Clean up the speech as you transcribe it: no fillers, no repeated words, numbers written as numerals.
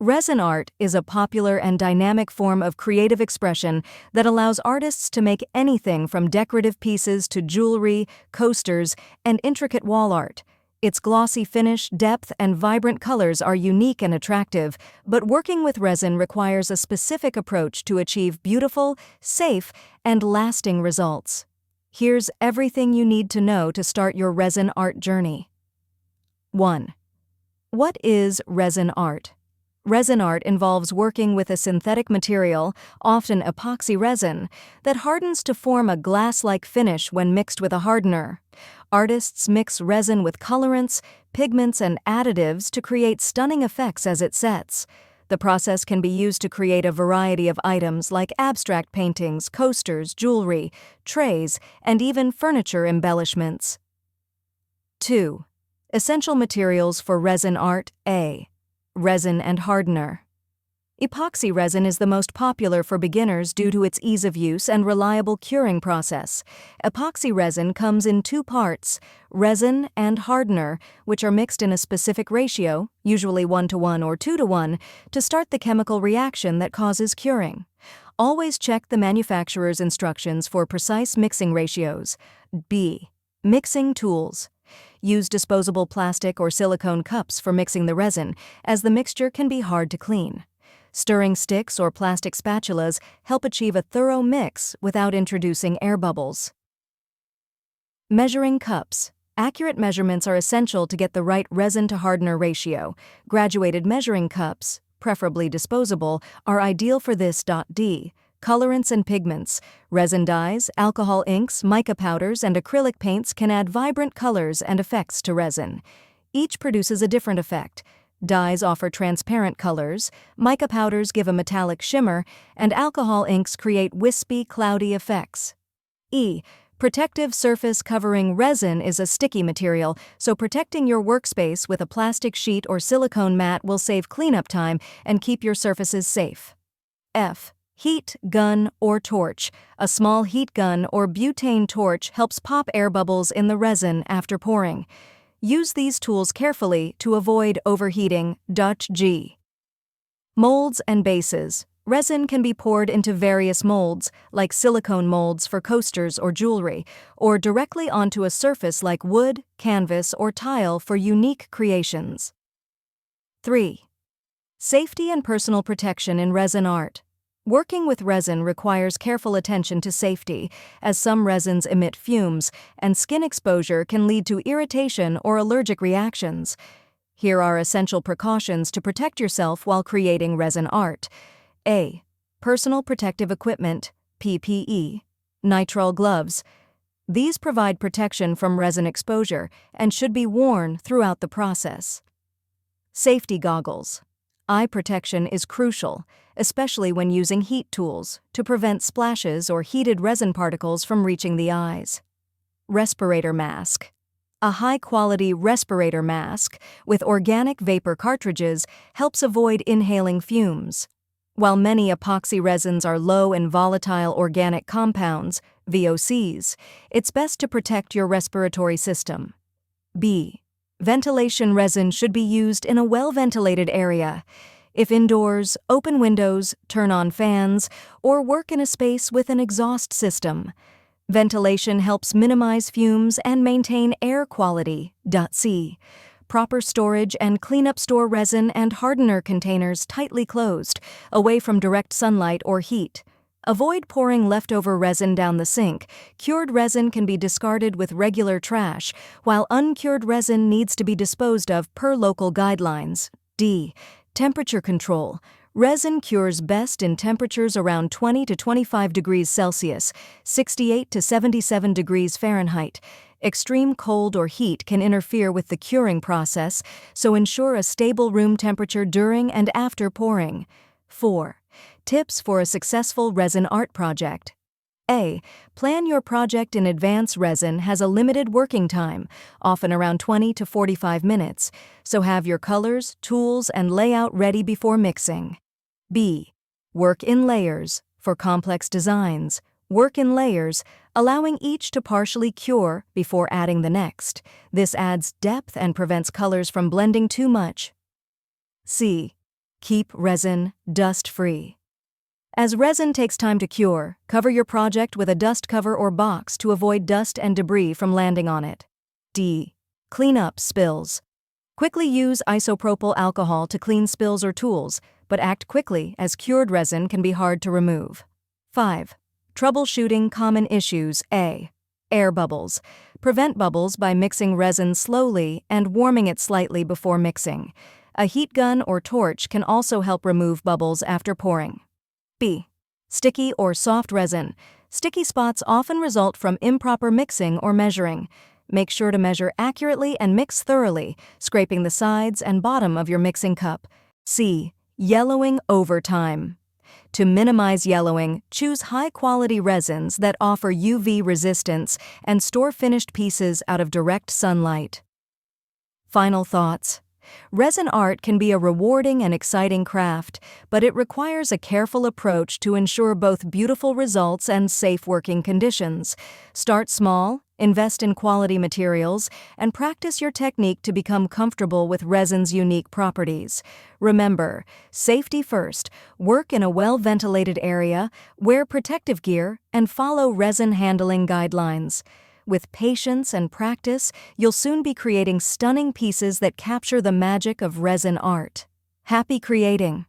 Resin art is a popular and dynamic form of creative expression that allows artists to make anything from decorative pieces to jewelry, coasters, and intricate wall art. Its glossy finish, depth, and vibrant colors are unique and attractive, but working with resin requires a specific approach to achieve beautiful, safe, and lasting results. Here's everything you need to know to start your resin art journey. 1. What is resin art? Resin art involves working with a synthetic material, often epoxy resin, that hardens to form a glass-like finish when mixed with a hardener. Artists mix resin with colorants, pigments, and additives to create stunning effects as it sets. The process can be used to create a variety of items like abstract paintings, coasters, jewelry, trays, and even furniture embellishments. 2. Essential materials for resin art. A. Resin and hardener. Epoxy resin is the most popular for beginners due to its ease of use and reliable curing process. Epoxy resin comes in two parts, resin and hardener, which are mixed in a specific ratio, usually 1:1 or 2:1, to start the chemical reaction that causes curing. Always check the manufacturer's instructions for precise mixing ratios. B. Mixing tools. Use disposable plastic or silicone cups for mixing the resin, as the mixture can be hard to clean. Stirring sticks or plastic spatulas help achieve a thorough mix without introducing air bubbles. Measuring cups. Accurate measurements are essential to get the right resin to hardener ratio. Graduated measuring cups, preferably disposable, are ideal for this. D. Colorants and pigments. Resin dyes, alcohol inks, mica powders, and acrylic paints can add vibrant colors and effects to resin. Each produces a different effect. Dyes offer transparent colors, mica powders give a metallic shimmer, and alcohol inks create wispy, cloudy effects. E. Protective surface covering. Resin is a sticky material, so protecting your workspace with a plastic sheet or silicone mat will save cleanup time and keep your surfaces safe. F. Heat gun or torch. A small heat gun or butane torch helps pop air bubbles in the resin after pouring. Use these tools carefully to avoid overheating. G. Molds and bases. Resin can be poured into various molds, like silicone molds for coasters or jewelry, or directly onto a surface like wood, canvas, or tile for unique creations. 3. Safety and personal protection in resin art. Working with resin requires careful attention to safety, as some resins emit fumes, and skin exposure can lead to irritation or allergic reactions. Here are essential precautions to protect yourself while creating resin art. A. Personal protective equipment, PPE. Nitrile gloves. These provide protection from resin exposure and should be worn throughout the process. Safety goggles. Eye protection is crucial, especially when using heat tools, to prevent splashes or heated resin particles from reaching the eyes. Respirator mask. A high-quality respirator mask with organic vapor cartridges helps avoid inhaling fumes. While many epoxy resins are low in volatile organic compounds, VOCs, it's best to protect your respiratory system. B. Ventilation. Resin should be used in a well-ventilated area. If indoors, open windows, turn on fans, or work in a space with an exhaust system. Ventilation helps minimize fumes and maintain air quality. C. Proper storage and cleanup. Store resin and hardener containers tightly closed, away from direct sunlight or heat. Avoid pouring leftover resin down the sink. Cured resin can be discarded with regular trash, while uncured resin needs to be disposed of per local guidelines. D. Temperature control. Resin cures best in temperatures around 20 to 25 degrees Celsius, 68 to 77 degrees Fahrenheit. Extreme cold or heat can interfere with the curing process, so ensure a stable room temperature during and after pouring. 4. Tips for a successful resin art project. A. Plan your project in advance. Resin has a limited working time, often around 20 to 45 minutes, so have your colors, tools, and layout ready before mixing. B. Work in layers. For complex designs, work in layers, allowing each to partially cure before adding the next. This adds depth and prevents colors from blending too much. C. Keep resin dust-free. As resin takes time to cure, cover your project with a dust cover or box to avoid dust and debris from landing on it. D. Clean up spills. Quickly use isopropyl alcohol to clean spills or tools, but act quickly as cured resin can be hard to remove. 5. Troubleshooting common issues. A. Air bubbles. Prevent bubbles by mixing resin slowly and warming it slightly before mixing. A heat gun or torch can also help remove bubbles after pouring. B. Sticky or soft resin. Sticky spots often result from improper mixing or measuring. Make sure to measure accurately and mix thoroughly, scraping the sides and bottom of your mixing cup. C. Yellowing over time. To minimize yellowing, choose high-quality resins that offer UV resistance and store finished pieces out of direct sunlight. Final thoughts. Resin art can be a rewarding and exciting craft, but it requires a careful approach to ensure both beautiful results and safe working conditions. Start small, invest in quality materials, and practice your technique to become comfortable with resin's unique properties. Remember, safety first, work in a well-ventilated area, wear protective gear, and follow resin handling guidelines. With patience and practice, you'll soon be creating stunning pieces that capture the magic of resin art. Happy creating!